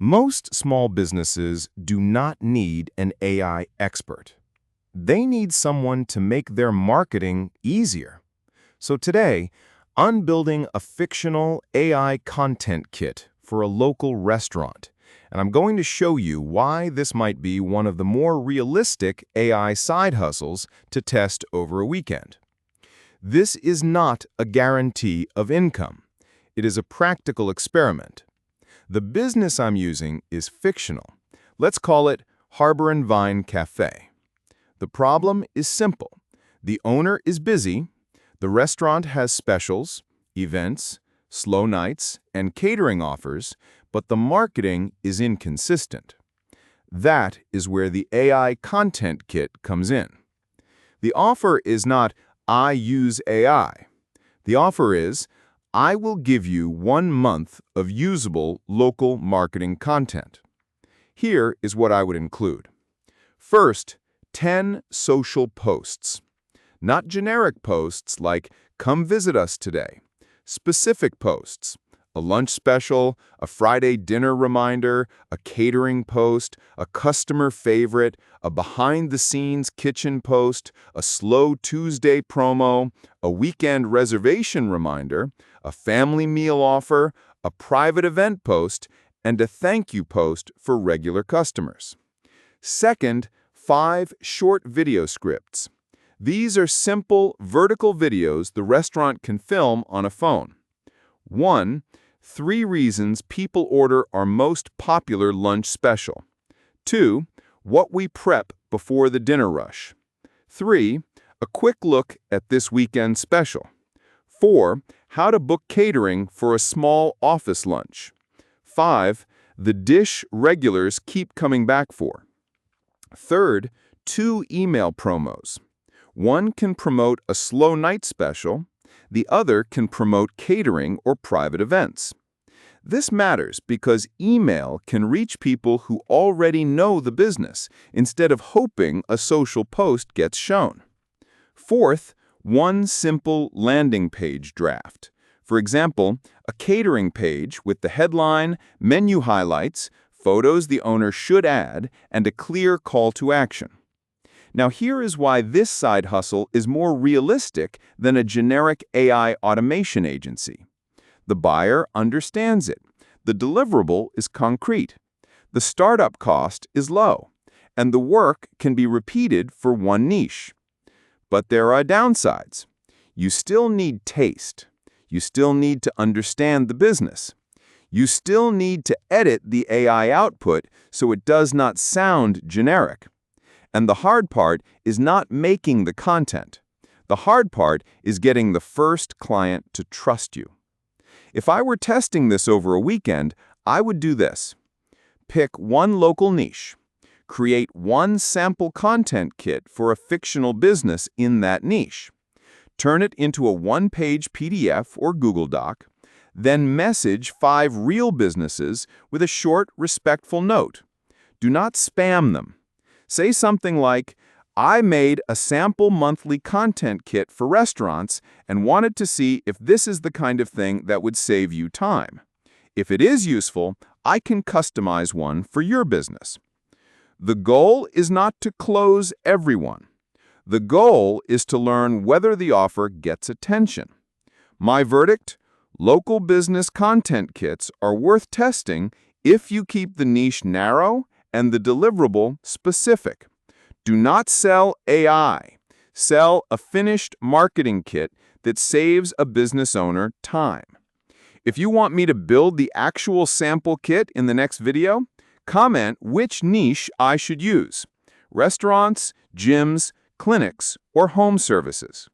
Most small businesses do not need an AI expert. They need someone to make their marketing easier. So today, I'm building a fictional AI content kit for a local restaurant, and I'm going to show you why this might be one of the more realistic AI side hustles to test over a weekend. This is not a guarantee of income. It is a practical experiment. The business I'm using is fictional. Let's call it Harbor and Vine Cafe. The problem is simple. The owner is busy, the restaurant has specials, events, slow nights, and catering offers, but the marketing is inconsistent. That is where the AI content kit comes in. The offer is not, "I use AI." The offer is, "I will give you 1 month of usable local marketing content." Here is what I would include. First, 10 social posts. Not generic posts like, "Come visit us today." Specific posts. A lunch special, a Friday dinner reminder, a catering post, a customer favorite, a behind-the-scenes kitchen post, a slow Tuesday promo, a weekend reservation reminder, a family meal offer, a private event post, and a thank you post for regular customers. Second, 5 short video scripts. These are simple, vertical videos the restaurant can film on a phone. 1. 3 reasons people order our most popular lunch special. 2. What we prep before the dinner rush. 3. A quick look at this weekend special. 4. How to book catering for a small office lunch. 5. The dish regulars keep coming back for. Third, 2 email promos. One can promote a slow night special. The other can promote catering or private events. This matters because email can reach people who already know the business instead of hoping a social post gets shown. Fourth, 1 simple landing page draft. For example, a catering page with the headline, menu highlights, photos the owner should add, and a clear call to action. Now here is why this side hustle is more realistic than a generic AI automation agency. The buyer understands it. The deliverable is concrete. The startup cost is low, and the work can be repeated for one niche. But there are downsides. You still need taste. You still need to understand the business. You still need to edit the AI output so it does not sound generic. And the hard part is not making the content. The hard part is getting the first client to trust you. If I were testing this over a weekend, I would do this. Pick one local niche. Create one sample content kit for a fictional business in that niche. Turn it into a 1-page PDF or Google Doc. Then message 5 real businesses with a short, respectful note. Do not spam them. Say something like, "I made a sample monthly content kit for restaurants and wanted to see if this is the kind of thing that would save you time. If it is useful, I can customize one for your business." The goal is not to close everyone. The goal is to learn whether the offer gets attention. My verdict: local business content kits are worth testing if you keep the niche narrow and the deliverable specific. Do not sell AI. Sell a finished marketing kit that saves a business owner time. If you want me to build the actual sample kit in the next video, comment which niche I should use: restaurants, gyms, clinics, or home services.